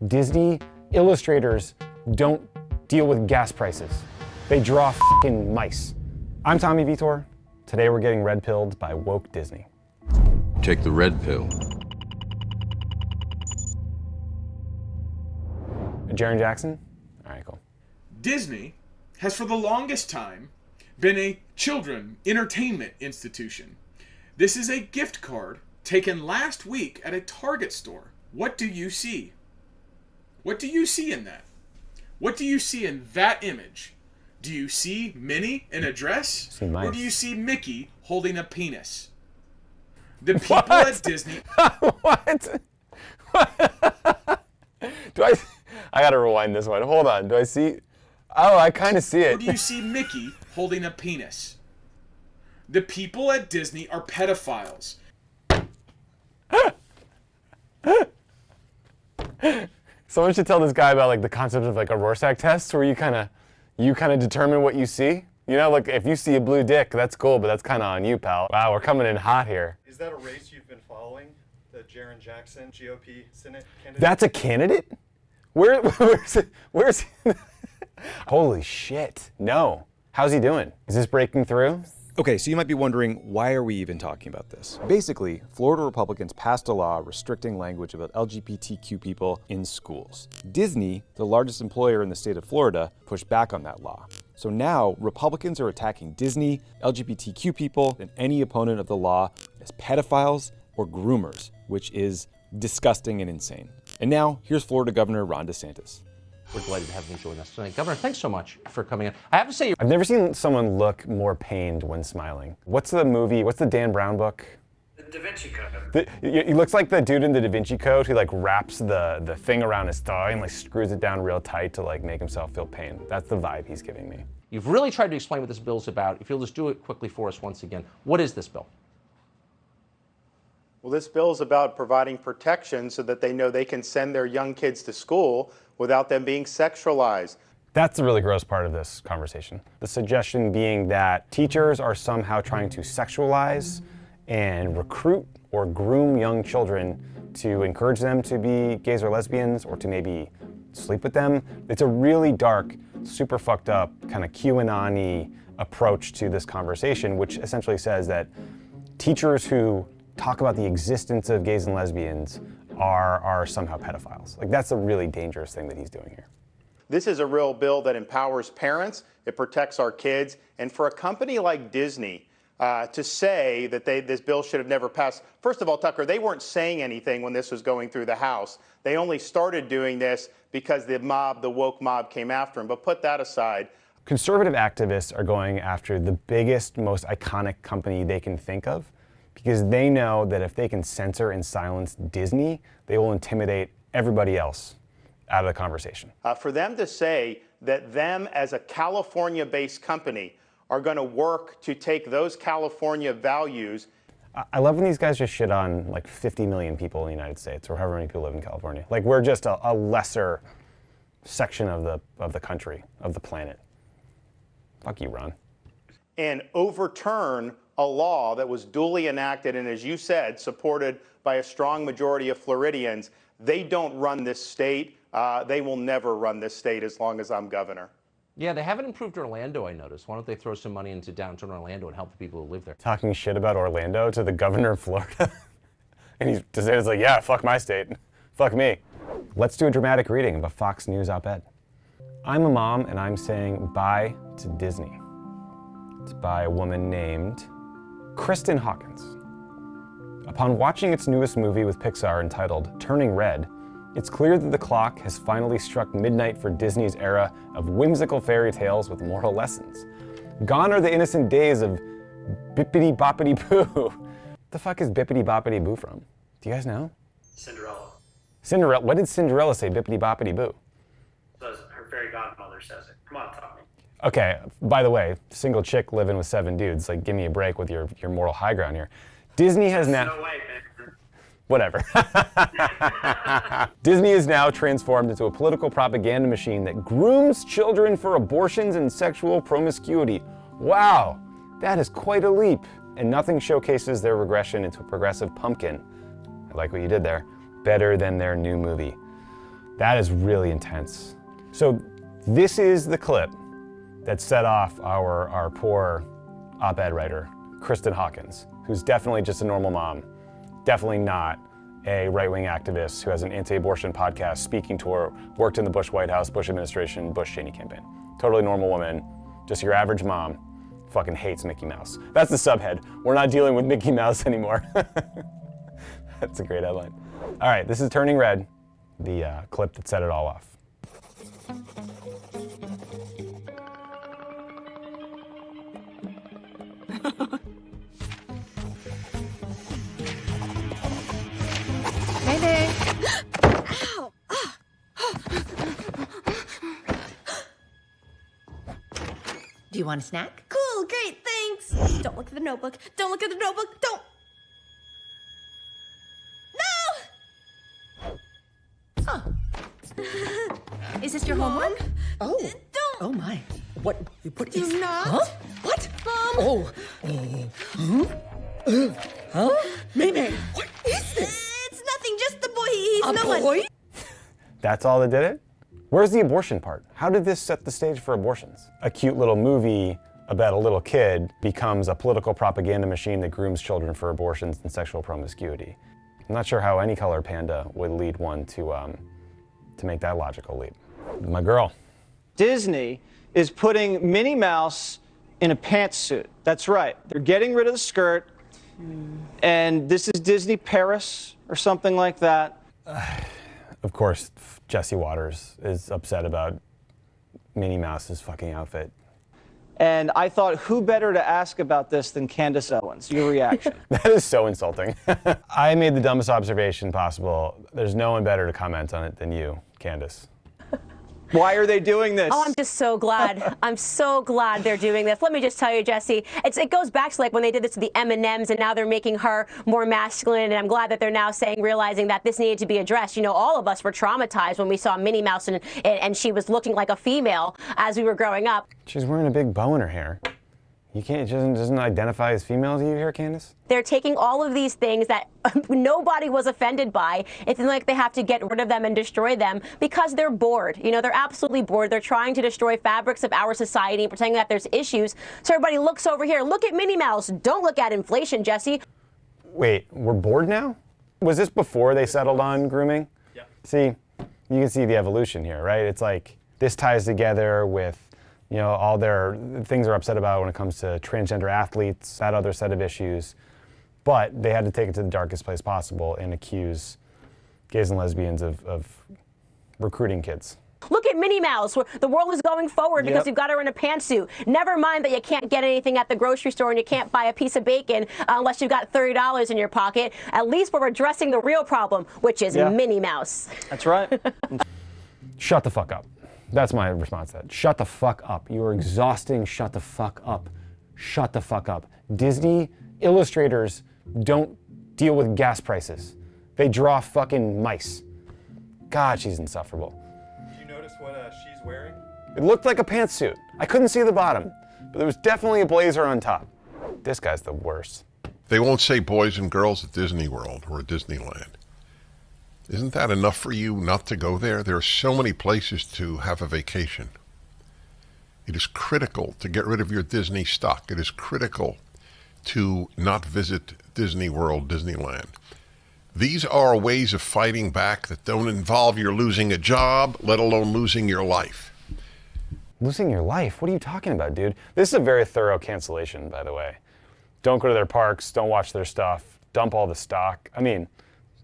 Disney illustrators don't deal with gas prices. They draw f***ing mice. I'm Tommy Vietor. Today we're getting red-pilled by woke Disney. Take the red pill. Jarrin Jackson? All right, cool. Disney has for the longest time been a children entertainment institution. This is a gift card taken last week at a Target store. What do you see? What do you see in that? What do you see in that image? Do you see Minnie in a dress? Or do you see Mickey holding a penis? The people at Disney... What? I gotta rewind this one. Hold on. Do I see... Oh, I kind of see it. Or do you see Mickey holding a penis? The people at Disney are pedophiles. Someone should tell this guy about like the concept of like a Rorschach test, where you kind of determine what you see. You know, like if you see a blue dick, that's cool, but that's kind of on you, pal. Wow, we're coming in hot here. Is that a race you've been following? The Jarrin Jackson GOP Senate candidate? That's a candidate? Where's he? Holy shit. No. How's he doing? Is this breaking through? Okay, so you might be wondering, why are we even talking about this? Basically, Florida Republicans passed a law restricting language about LGBTQ people in schools. Disney, the largest employer in the state of Florida, pushed back on that law. So now, Republicans are attacking Disney, LGBTQ people, and any opponent of the law as pedophiles or groomers, which is disgusting and insane. And now, here's Florida Governor Ron DeSantis. We're delighted to have you join us tonight. Governor, thanks so much for coming in. I have to say, I've never seen someone look more pained when smiling. What's the movie? What's the Dan Brown book? The Da Vinci Code. He looks like the dude in the Da Vinci Code who like wraps the thing around his thigh and like screws it down real tight to like make himself feel pain. That's the vibe he's giving me. you've really tried to explain what this bill is about. If you'll just do it quickly for us once again. What is this bill? Well, this bill is about providing protection so that they know they can send their young kids to school without them being sexualized. That's the really gross part of this conversation. The suggestion being that teachers are somehow trying to sexualize and recruit or groom young children to encourage them to be gays or lesbians or to maybe sleep with them. It's a really dark, super fucked up, kind of QAnon-y approach to this conversation, which essentially says that teachers who talk about the existence of gays and lesbians are somehow pedophiles. Like, that's a really dangerous thing that he's doing here. This is a real bill that empowers parents, it protects our kids, and for a company like Disney to say that this bill should have never passed. First of all, Tucker, they weren't saying anything when this was going through the House. They only started doing this because the woke mob came after them. But put that aside. Conservative activists are going after the biggest, most iconic company they can think of because they know that if they can censor and silence Disney, they will intimidate everybody else out of the conversation. For them to say that them as a California-based company are going to work to take those California values. I love when these guys just shit on like 50 million people in the United States or however many people live in California. Like, we're just a lesser section of the country, of the planet. Fuck you, Ron. And overturn a law that was duly enacted and, as you said, supported by a strong majority of Floridians. They don't run this state. They will never run this state as long as I'm governor. Yeah, they haven't improved Orlando, I noticed. Why don't they throw some money into downtown Orlando and help the people who live there? Talking shit about Orlando to the governor of Florida. And DeSantis like, yeah, fuck my state. Fuck me. Let's do a dramatic reading of a Fox News op-ed. I'm a mom and I'm saying bye to Disney. It's by a woman named Kristen Hawkins. Upon watching its newest movie with Pixar entitled Turning Red, it's clear that the clock has finally struck midnight for Disney's era of whimsical fairy tales with moral lessons. Gone are the innocent days of Bippity Boppity Boo. The fuck is Bippity Boppity Boo from? Do you guys know? Cinderella. Cinderella. What did Cinderella say, Bippity Boppity Boo? Her fairy godmother says it. Come on, Tommy. Okay, by the way, single chick living with 7 dudes. Like, give me a break with your moral high ground here. Disney has now... No way, man. Whatever. Disney is now transformed into a political propaganda machine that grooms children for abortions and sexual promiscuity. Wow, that is quite a leap. And nothing showcases their regression into a progressive pumpkin. I like what you did there. Better than their new movie. That is really intense. So this is the clip that set off our poor op-ed writer, Kristen Hawkins, who's definitely just a normal mom, definitely not a right-wing activist who has an anti-abortion podcast, speaking tour, worked in the Bush White House, Bush administration, Bush Cheney campaign. Totally normal woman, just your average mom, fucking hates Mickey Mouse. That's the subhead. We're not dealing with Mickey Mouse anymore. That's a great headline. All right, this is Turning Red, the clip that set it all off. Mayday. Ow! Do you want a snack? Cool, great, thanks. Don't look at the notebook. Don't look at the notebook. Don't. No! Huh. Is this your homework? Oh. Don't. Oh my. What Do is... not. Huh? What? Mom. Oh. Huh? Mayday. What is this? It's nothing, just the boy. He's A no boy? one. That's all that did it? Where's the abortion part? How did this set the stage for abortions? A cute little movie about a little kid becomes a political propaganda machine that grooms children for abortions and sexual promiscuity. I'm not sure how any color panda would lead one to make that logical leap. My girl. Disney is putting Minnie Mouse in a pantsuit. That's right. They're getting rid of the skirt, and this is Disney Paris or something like that. Of course, Jesse Waters is upset about Minnie Mouse's fucking outfit. And I thought, who better to ask about this than Candace Owens? Your reaction? That is so insulting. I made the dumbest observation possible. There's no one better to comment on it than you, Candace. Why are they doing this? Oh, I'm just so glad. I'm so glad they're doing this. Let me just tell you, Jesse, it goes back to like when they did this to the M&Ms, and now they're making her more masculine, and I'm glad that they're now realizing that this needed to be addressed. You know, all of us were traumatized when we saw Minnie Mouse and she was looking like a female as we were growing up. She's wearing a big bow in her hair. You can't, she doesn't identify as female to you here, Candace? They're taking all of these things that nobody was offended by. It's like they have to get rid of them and destroy them because they're bored. You know, they're absolutely bored. They're trying to destroy fabrics of our society and pretending that there's issues. So everybody looks over here. Look at Minnie Mouse. Don't look at inflation, Jesse. Wait, we're bored now? Was this before they settled on grooming? Yeah. See, you can see the evolution here, right? It's like this ties together with, you know, all their things are upset about when it comes to transgender athletes, that other set of issues. But they had to take it to the darkest place possible and accuse gays and lesbians of recruiting kids. Look at Minnie Mouse. The world is going forward because you've got her in a pantsuit. Never mind that you can't get anything at the grocery store and you can't buy a piece of bacon unless you've got $30 in your pocket. At least we're addressing the real problem, which is Minnie Mouse. That's right. Shut the fuck up. That's my response to that. Shut the fuck up. You are exhausting. Shut the fuck up. Shut the fuck up. Disney illustrators don't deal with gas prices. They draw fucking mice. God, she's insufferable. Did you notice what she's wearing? It looked like a pantsuit. I couldn't see the bottom, but there was definitely a blazer on top. This guy's the worst. They won't say boys and girls at Disney World or at Disneyland. Isn't that enough for you not to go there? There are so many places to have a vacation. It is critical to get rid of your Disney stock. It is critical to not visit Disney World, Disneyland. These are ways of fighting back that don't involve your losing a job, let alone losing your life. Losing your life? What are you talking about, dude? This is a very thorough cancellation, by the way. Don't go to their parks, don't watch their stuff, dump all the stock. I mean,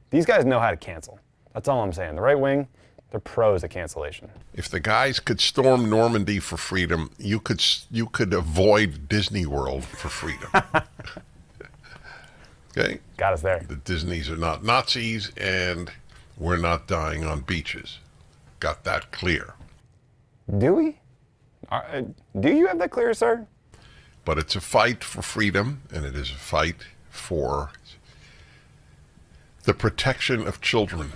these guys know how to cancel. That's all I'm saying. The right wing, they're pros at cancellation. If the guys could storm Normandy for freedom, you could avoid Disney World for freedom. Okay? Got us there. The Disneys are not Nazis, and we're not dying on beaches. Got that clear. Do we? Do you have that clear, sir? But it's a fight for freedom, and it is a fight for the protection of children.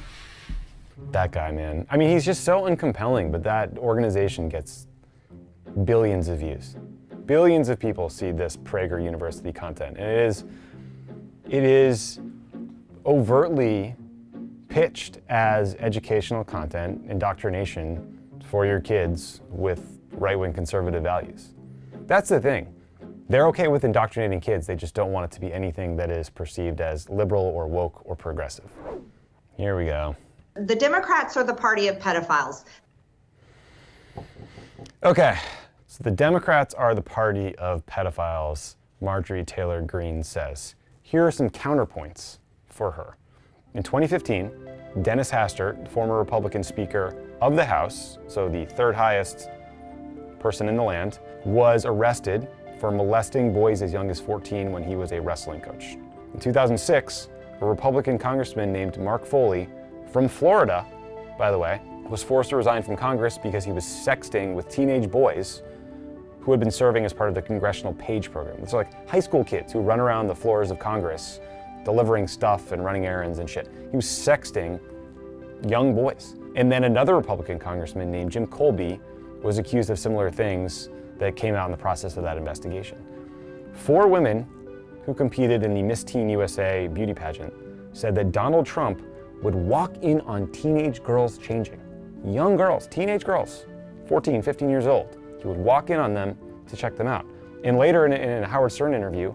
That guy, man. I mean, he's just so uncompelling, but that organization gets billions of views. Billions of people see this Prager University content, and it is overtly pitched as educational content, indoctrination for your kids with right-wing conservative values. That's the thing. They're okay with indoctrinating kids, they just don't want it to be anything that is perceived as liberal or woke or progressive. Here we go. The Democrats are the party of pedophiles. Okay, so the Democrats are the party of pedophiles, Marjorie Taylor Greene says. Here are some counterpoints for her. In 2015, Dennis Hastert, former Republican Speaker of the House, so the third highest person in the land, was arrested for molesting boys as young as 14 when he was a wrestling coach. In 2006, a Republican congressman named Mark Foley from Florida, by the way, was forced to resign from Congress because he was sexting with teenage boys who had been serving as part of the Congressional Page Program. It's like high school kids who run around the floors of Congress delivering stuff and running errands and shit. He was sexting young boys. And then another Republican congressman named Jim Colby was accused of similar things that came out in the process of that investigation. 4 women who competed in the Miss Teen USA beauty pageant said that Donald Trump would walk in on teenage girls changing. Young girls, teenage girls, 14, 15 years old. He would walk in on them to check them out. And later in a Howard Stern interview,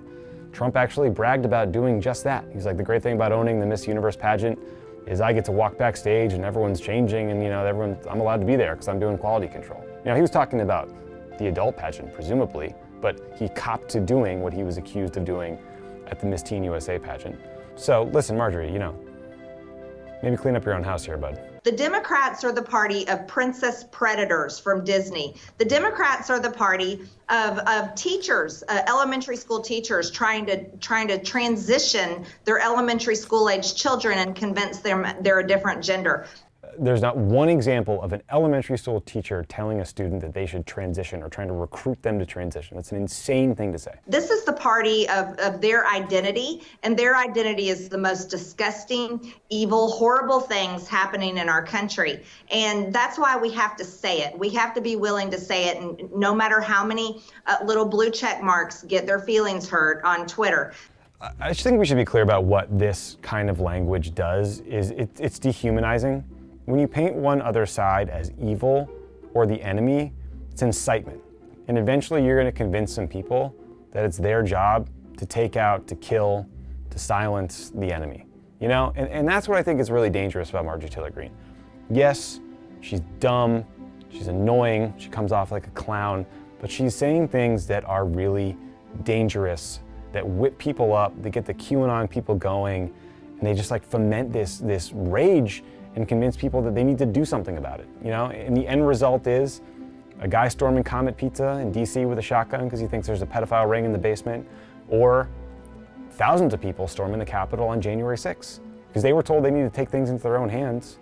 Trump actually bragged about doing just that. He's like, the great thing about owning the Miss Universe pageant is I get to walk backstage and everyone's changing and I'm allowed to be there because I'm doing quality control. He was talking about the adult pageant, presumably, but he copped to doing what he was accused of doing at the Miss Teen USA pageant. So listen, Marjorie, maybe clean up your own house here, bud. The Democrats are the party of princess predators from Disney. The Democrats are the party of teachers, elementary school teachers trying to transition their elementary school age children and convince them they're a different gender. There's not one example of an elementary school teacher telling a student that they should transition or trying to recruit them to transition. That's an insane thing to say. This is the party of their identity, and their identity is the most disgusting, evil, horrible things happening in our country. And that's why we have to say it. We have to be willing to say it, and no matter how many little blue check marks get their feelings hurt on Twitter. I just think we should be clear about what this kind of language does. It's dehumanizing. When you paint one other side as evil or the enemy, it's incitement. And eventually you're going to convince some people that it's their job to take out, to kill, to silence the enemy. And that's what I think is really dangerous about Marjorie Taylor Greene. Yes, she's dumb, she's annoying, she comes off like a clown, but she's saying things that are really dangerous, that whip people up, they get the QAnon people going, and they just foment this rage and convince people that they need to do something about it. And the end result is a guy storming Comet Pizza in DC with a shotgun because he thinks there's a pedophile ring in the basement, or thousands of people storming the Capitol on January 6th because they were told they need to take things into their own hands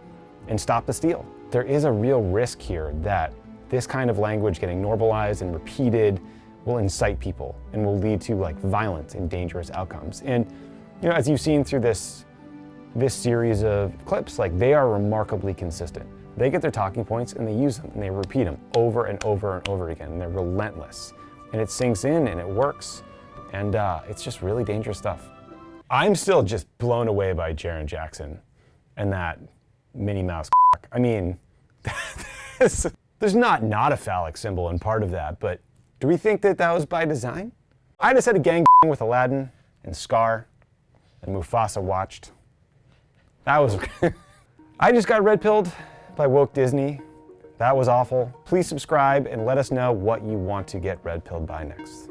and stop the steal. There is a real risk here that this kind of language getting normalized and repeated will incite people and will lead to violent and dangerous outcomes. And as you've seen through this series of clips, they are remarkably consistent. They get their talking points and they use them and they repeat them over and over and over again, and they're relentless. And it sinks in and it works, and it's just really dangerous stuff. I'm still just blown away by Jarrin Jackson and that Minnie Mouse. I mean, there's not a phallic symbol in part of that, but do we think that was by design? I just had a gang with Aladdin and Scar and Mufasa watched. That was, I just got red-pilled by woke Disney. That was awful. Please subscribe and let us know what you want to get red-pilled by next.